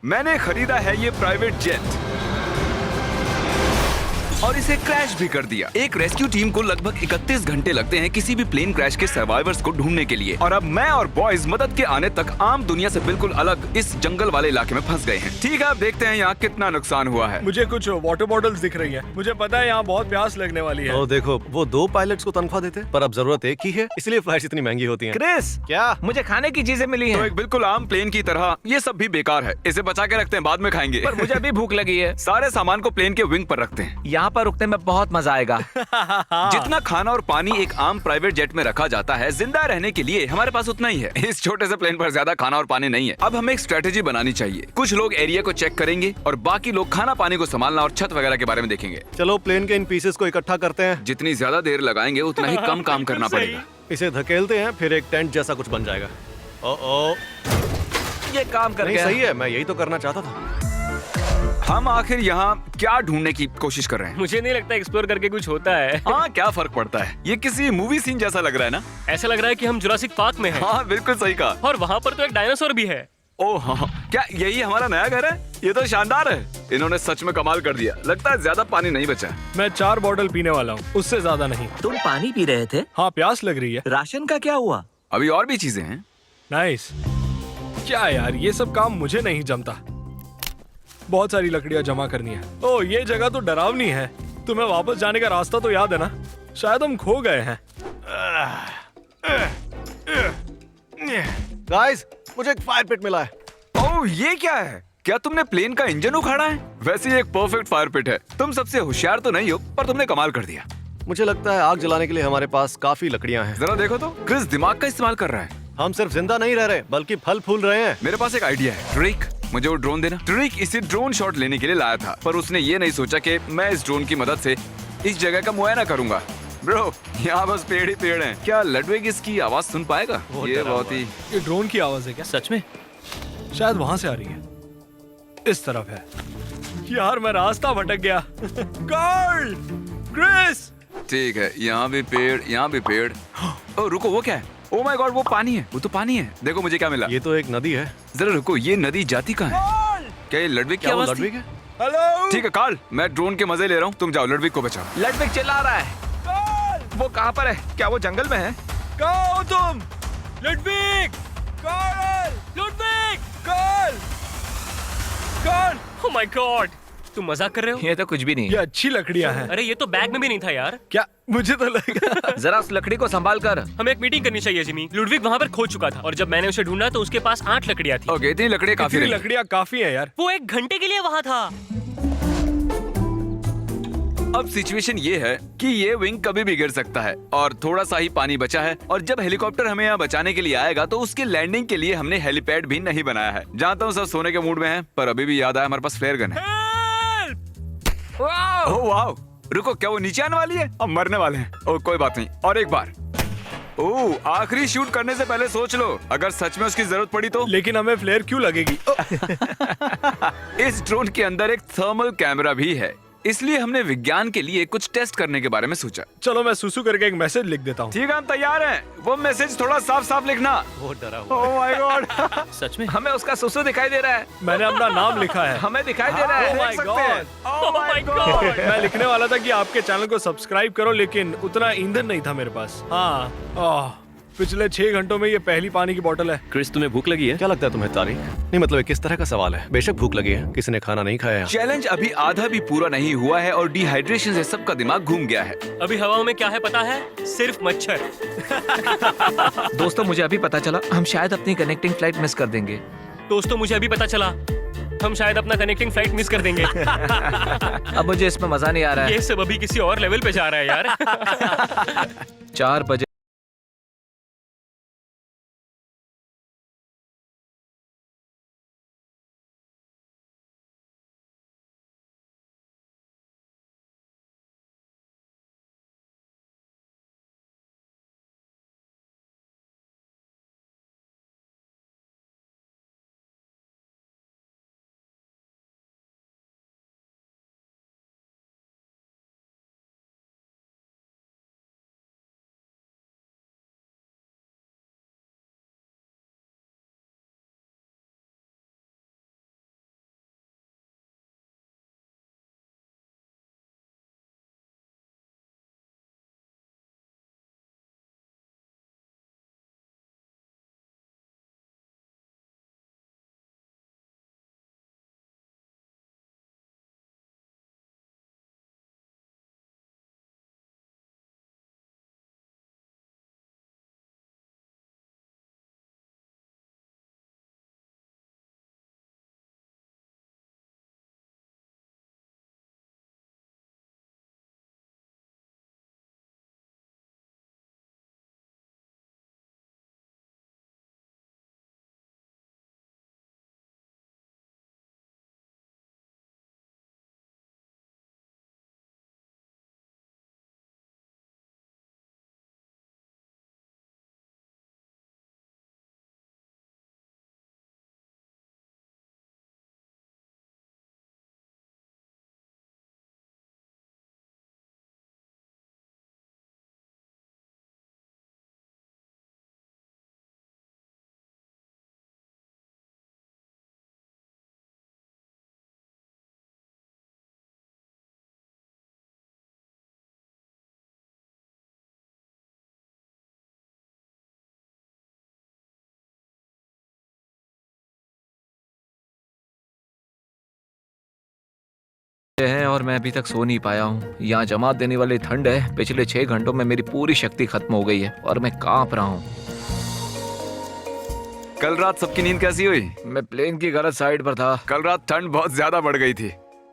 मैंने खरीदा है ये प्राइवेट जेट और इसे क्रैश भी कर दिया। एक रेस्क्यू टीम को लगभग 31 घंटे लगते हैं किसी भी प्लेन क्रैश के सर्वाइवर्स को ढूंढने के लिए, और अब मैं और बॉयज मदद के आने तक आम दुनिया से बिल्कुल अलग इस जंगल वाले इलाके में फंस गए हैं। ठीक है, अब देखते हैं यहाँ कितना नुकसान हुआ है। मुझे कुछ वाटर बॉटल्स दिख रही है। मुझे पता है यहाँ बहुत प्यास लगने वाली है। ओ देखो, वो 2 पायलट्स को तनख्वाह देते, पर अब जरूरत एक ही है, इसलिए फ्लाइट्स इतनी महंगी होती हैं। क्रिस, क्या? मुझे खाने की चीजें मिली तो हैं। एक बिल्कुल आम प्लेन की तरह ये सब भी बेकार है। इसे बचा के रखते हैं, बाद में खाएंगे। पर मुझे अभी भूख लगी है। सारे सामान को प्लेन के विंग पर रखते हैं। यहाँ पर रुकने में बहुत मजा आएगा। जितना खाना और पानी एक आम प्राइवेट जेट में रखा जाता है, जिंदा रहने के लिए हमारे पास उतना ही है। इस छोटे से प्लेन पर ज्यादा खाना और पानी नहीं है। अब हमें एक स्ट्रेटेजी बनानी चाहिए। कुछ लोग एरिया को चेक करेंगे और बाकी लोग खाना पानी को संभालना और छत वगैरह के बारे में देखेंगे। चलो प्लेन के इन पीसेस को इकट्ठा करते हैं। जितनी ज्यादा देर लगाएंगे उतना ही कम काम करना पड़ेगा। इसे धकेलते हैं, फिर एक टेंट जैसा कुछ बन जाएगा। ओ ये काम कर नहीं, गया। सही है, मैं यही तो करना चाहता था। हम आखिर यहाँ क्या ढूंढने की कोशिश कर रहे हैं? मुझे नहीं लगता एक्सप्लोर करके कुछ होता है। हाँ, क्या फर्क पड़ता है? ये किसी मूवी सीन जैसा लग रहा है ना? ऐसा लग रहा है कि हम जुरासिक पार्क में हैं। हाँ, बिल्कुल सही कहा। और वहाँ पर तो एक डायनासोर भी है। ओह हाँ, क्या यही हमारा नया घर है? ये तो शानदार है। इन्होंने सच में कमाल कर दिया। लगता है ज्यादा पानी नहीं बचा। मैं 4 बॉटल पीने वाला हूँ, उससे ज्यादा नहीं। तुम पानी पी रहे थे? हाँ, प्यास लग रही है। राशन का क्या हुआ? अभी और भी चीजें हैं। नाइस। क्या यार, ये सब काम मुझे नहीं जमता। बहुत सारी लकड़ियां जमा करनी है। ओह, ये जगह तो डरावनी है। तुम्हें वापस जाने का रास्ता तो याद है ना? शायद हम खो गए हैं। गाइस, मुझे एक फायर पिट मिला है। ओह, ये क्या है? क्या तुमने प्लेन का इंजन उखाड़ा है? वैसे ये एक परफेक्ट फायर पिट है। तुम सबसे होशियार तो नहीं हो, पर तुमने कमाल कर दिया। मुझे लगता है आग जलाने के लिए हमारे पास काफी लकड़ियां हैं। जरा देखो तो, क्रिस दिमाग का इस्तेमाल कर रहा है। हम सिर्फ जिंदा नहीं रह रहे, बल्कि फल फूल रहे हैं। मेरे पास एक आइडिया है। ट्रिक, मुझे वो ड्रोन देना। ट्रिक इसे ड्रोन शॉट लेने के लिए लाया था, पर उसने ये नहीं सोचा कि मैं इस ड्रोन की मदद से इस जगह का मुआयना करूंगा। ब्रो, यहाँ बस पेड़ ही पेड़ हैं। क्या लडविग इसकी आवाज सुन पाएगा? ये बहुत ही ये ड्रोन की आवाज है क्या? सच में? शायद वहां से आ रही है। इस तरफ है। यार, मैं रास्ता भटक गया। कार्ल! क्रिस! ठीक है। यहाँ भी पेड़, यहाँ भी पेड़। ओह रुको, वो क्या है? ओह माय गॉड, वो पानी है। वो तो पानी है। देखो मुझे क्या मिला। ये तो एक नदी है। जरा रुको, ये नदी जाती कहाँ है? क्या ये लडविग की क्या वो आवाज थी? लडविग है? हेलो! ठीक है कार्ल, मैं ड्रोन के मजे ले रहा हूँ। तुम जाओ, लडविग को बचाओ। लड़विक चिल्ला रहा है। वो कहाँ पर है? क्या वो जंगल में है? कहाँ हो तुम? Ludwig! Karl! Ludwig! Karl! Karl! Oh my God, तुम मजाक कर रहे हो? ये तो कुछ भी नहीं ये है। अच्छी लकड़ियां हैं। अरे ये तो बैग में भी नहीं था यार। क्या? मुझे तो लगा। जरा उस लकड़ी को संभाल कर। हमें एक मीटिंग करनी चाहिए जिमी। लुडविग वहाँ पर खो चुका था और जब मैंने उसे ढूंढा तो उसके पास 8 लकड़ियाँ थी। ओके, इतनी लकड़ियाँ काफी इतनी नहीं। लकड़ियां काफी है यार। वो 1 घंटे के लिए वहाँ था। अब सिचुएशन ये है कि ये विंग कभी भी गिर सकता है और थोड़ा सा ही पानी बचा है, और जब हेलीकॉप्टर हमें यहाँ बचाने के लिए आएगा तो उसके लैंडिंग के लिए हमने हेलीपैड भी नहीं बनाया है। जानता हूँ सब सोने के मूड में हैं, पर अभी भी याद आया हमारे पास फ्लेयर गन है। ओह वाओ, रुको, क्या वो नीचे आने वाली है? अब मरने वाले हैं। ओह कोई बात नहीं, और एक बार। ओह, आखिरी शूट करने से पहले सोच लो, अगर सच में उसकी जरूरत पड़ी तो। लेकिन हमें फ्लेयर क्यों लगेगी? इस ड्रोन के अंदर एक थर्मल कैमरा भी है, इसलिए हमने विज्ञान के लिए कुछ टेस्ट करने के बारे में सोचा। चलो मैं सुसु करके एक मैसेज लिख देता हूँ। ठीक है, हम तैयार हैं। वो मैसेज थोड़ा साफ साफ लिखना। वो डरा हुआ। ओह माय गॉड, सच में? हमें उसका सुसु दिखाई दे रहा है। मैंने अपना नाम लिखा है। हमें दिखाई दे रहा Oh है। my देख सकते हैं। God! Oh my God. मैं लिखने वाला था कि आपके चैनल को सब्सक्राइब करो, लेकिन उतना ईंधन नहीं था मेरे पास। हाँ, पिछले 6 घंटों में ये पहली पानी की बोतल है। क्रिस, तुम्हें भूख लगी है? क्या लगता है तुम्हें तारीख? नहीं, मतलब ये किस तरह का सवाल है? बेशक भूख लगी है, किसी ने खाना नहीं खाया यहाँ। चैलेंज अभी आधा भी पूरा नहीं हुआ है और डिहाइड्रेशन से सबका दिमाग घूम गया है। अभी हवाओं में क्या है पता है? सिर्फ मच्छर। दोस्तों, मुझे अभी पता चला हम शायद अपनी कनेक्टिंग फ्लाइट मिस कर देंगे। दोस्तों, मुझे अभी पता चला हम शायद अपना कनेक्टिंग फ्लाइट मिस कर देंगे। अब मुझे इसमें मजा नहीं आ रहा है। ये सब अभी किसी और लेवल पे जा रहा है यार। 4 बजे और मैं अभी तक सो नहीं पाया हूँ। यहाँ जमात देने वाली ठंड है। पिछले 6 घंटों में मेरी पूरी शक्ति खत्म हो गई है और मैं कांप रहा हूँ। कल रात सबकी नींद कैसी हुई? मैं प्लेन की गलत साइड पर था। कल रात ठंड बहुत ज्यादा बढ़ गई थी,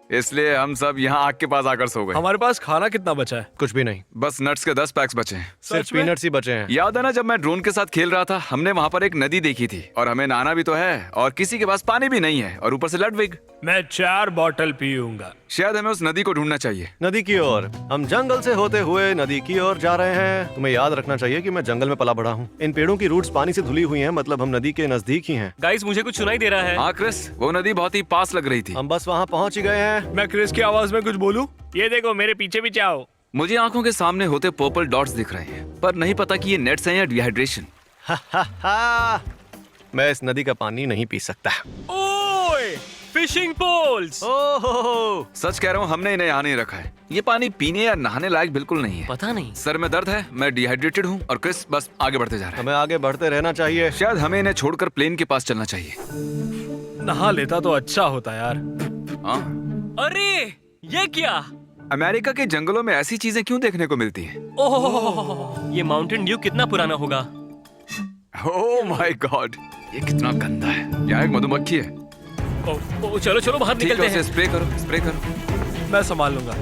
इसलिए हम सब यहाँ आग के पास आकर सो गए। हमारे पास खाना कितना बचा है? कुछ भी नहीं, बस नट्स के 10 पैक्स बचे हैं। सिर्फ सच में? पीनट्स ही बचे हैं। याद है ना जब मैं ड्रोन के साथ खेल रहा था, हमने वहाँ पर एक नदी देखी थी और हमें नहाना भी तो है और किसी के पास पानी भी नहीं है और ऊपर से लडविग। मैं 4 बॉटल पीऊंगा। शायद हमें उस नदी को ढूंढना चाहिए। नदी की ओर। हम जंगल से होते हुए नदी की ओर जा रहे हैं। तुम्हें याद रखना चाहिए कि मैं जंगल में पला बड़ा हूँ। इन पेड़ों की रूट्स पानी से धुली हुई हैं, मतलब हम नदी के नजदीक ही हैं। गाइस मुझे कुछ सुनाई दे रहा है। हाँ क्रिस, वो नदी बहुत ही पास लग रही थी। हम बस वहाँ पहुँच ही गए हैं। मैं क्रिस की आवाज में कुछ बोलूं? ये देखो मेरे पीछे पीछे आओ। मुझे आंखों के सामने होते पर्पल डॉट्स दिख रहे हैं, पर नहीं पता कि ये नेट्स हैं या डिहाइड्रेशन। मैं इस नदी का पानी नहीं पी सकता। ओए फिशिंग पोल्स। ओहो, सच कह रहा हूँ, हमने इन्हें यहाँ नहीं रखा है। ये पानी पीने या नहाने लायक बिल्कुल नहीं है। पता नहीं। सर में दर्द है, मैं डिहाइड्रेटेड हूँ और क्रिस बस आगे बढ़ते जा रहा है। हमें आगे बढ़ते रहना चाहिए। शायद हमें इन्हें छोड़कर प्लेन के पास चलना चाहिए। नहा लेता तो अच्छा होता यार। हाँ, अरे ये क्या? अमेरिका के जंगलों में ऐसी चीजें क्यों देखने को मिलती हैं? ओह ये माउंटेन ड्यू कितना पुराना होगा। ओह माय गॉड, ये कितना गंदा है। यहाँ एक मधुमक्खी है। ओ, चलो चलो बाहर ठीक है, निकलते उसे हैं। स्प्रे करो, स्प्रे करो। मैं संभाल लूंगा।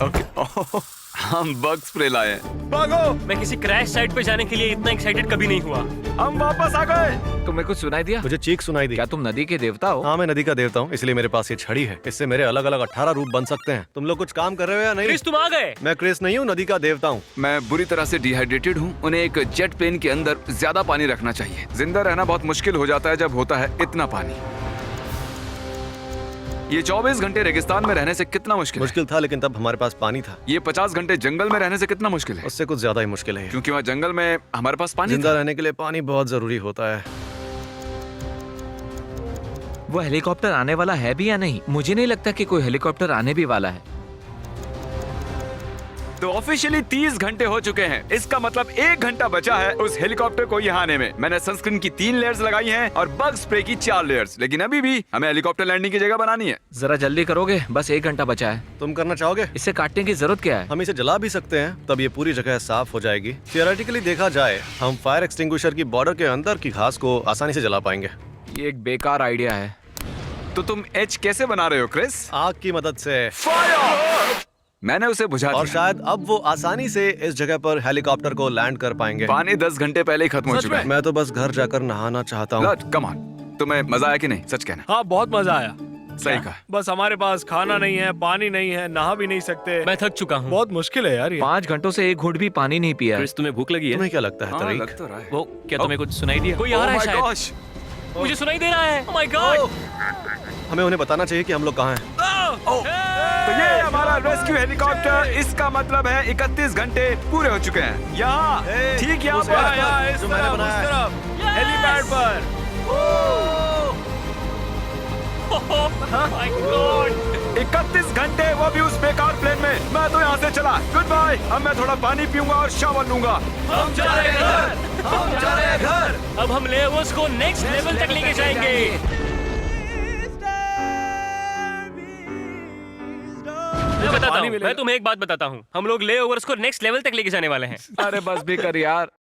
ओके। ओह, हम बग स्प्रे लाए हैं। भागो। मैं किसी क्रैश साइट पे जाने के लिए इतना एक्साइटेड कभी नहीं हुआ। हम वापस आ गए। तुम्हें कुछ सुनाई दिया? मुझे चीख सुनाई दी। क्या तुम नदी के देवता हो? हाँ, मैं नदी का देवता हूँ, इसलिए मेरे पास ये छड़ी है। इससे मेरे अलग अलग 18 रूप बन सकते हैं। तुम लोग कुछ काम कर रहे हो या नहीं? क्रिस तुम आ गए। मैं क्रिस नहीं हूँ, नदी का देवता हूँ। मैं बुरी तरह से डिहाइड्रेटेड हूँ। उन्हें एक जेट प्लेन के अंदर ज्यादा पानी रखना चाहिए। जिंदा रहना बहुत मुश्किल हो जाता है जब होता है इतना पानी। ये 24 घंटे रेगिस्तान में रहने से कितना मुश्किल है? मुश्किल था, लेकिन तब हमारे पास पानी था। ये 50 घंटे जंगल में रहने से कितना मुश्किल है? उससे कुछ ज्यादा ही मुश्किल है। क्योंकि वहाँ जंगल में हमारे पास पानी जिंदा था। रहने के लिए पानी बहुत जरूरी होता है। वो हेलीकॉप्टर आने वाला है भी या नहीं? मुझे नहीं लगता कि कोई हेलीकॉप्टर आने भी वाला है। तो ऑफिशियली 30 घंटे हो चुके हैं। इसका मतलब 1 घंटा बचा है उस हेलीकॉप्टर को यहाँ आने में। मैंने सनस्क्रीन की 3 लेयर्स लगाई हैं और बग स्प्रे की 4 लेयर्स, लेकिन अभी भी हमें हेलीकॉप्टर लैंडिंग की जगह बनानी है। जरा जल्दी करोगे? बस 1 घंटा बचा है। तुम करना चाहोगे? इसे काटने की जरूरत क्या है? हम इसे जला भी सकते हैं, तब ये पूरी जगह साफ हो जाएगी। थियोरेटिकली देखा जाए, हम फायर एक्सटिंग्विशर की बॉर्डर के अंदर की घास को आसानी से जला पाएंगे। ये एक बेकार आइडिया है। तो तुम एच कैसे बना रहे हो क्रिस? आग की मदद से। मैंने उसे बुझा और दिया। शायद अब वो आसानी से इस जगह पर हेलीकॉप्टर को लैंड कर पाएंगे। पानी 10 घंटे पहले ही खत्म हो सच चुका है। मैं तो बस घर जाकर नहाना चाहता हूँ। कम ऑन, तुम्हें मजा आया कि नहीं? सच कहना। हाँ बहुत मजा आया। सही कहा। बस हमारे पास खाना नहीं है, पानी नहीं है, नहा भी नहीं सकते। मैं थक चुका हूँ। बहुत मुश्किल है यार ये। 5 घंटों से 1 घूंट भी पानी नहीं पिया है। क्रिस तुम्हें भूख लगी है? तुम्हें क्या लगता है हाँ, तरीक? लग तो रहा है। वो क्या तुम्हें कुछ सुनाई दिया? कोई आ Oh रहा है my शायद। gosh! मुझे सुनाई दे रहा है। Oh my God! हमें उन्हें बताना चाहिए कि हम लोग कहाँ हैं। तो ये हमारा रेस्क्यू हेलीकॉप्टर। इसका मतलब है 31 घंटे पूरे हो चुके हैं। यहाँ ठीक यहाँ उसे पर। यहाँ इस जो मैंने तरफ, उस बनाया है। तरफ, हेलीपैड पर। Oh my God! 31 घंटे, वो भी उस बेकार प्लेन में। मैं तो यहाँ से चला। Good bye. अब मैं थोड़ा पानी पीऊंगा और शावर लूंगा। हम जा रहे हैं घर। हम जा रहे हैं घर। अब हम लेवर्स को नेक्स्ट लेवल तक लेके जाएंगे। मैं बताता हूँ। मैं तुम्हें एक बात बताता हूँ। हम लोग लेओवर्स को नेक्स्ट लेवल तक लेके जाने वाले हैं। अरे बस भी कर यार।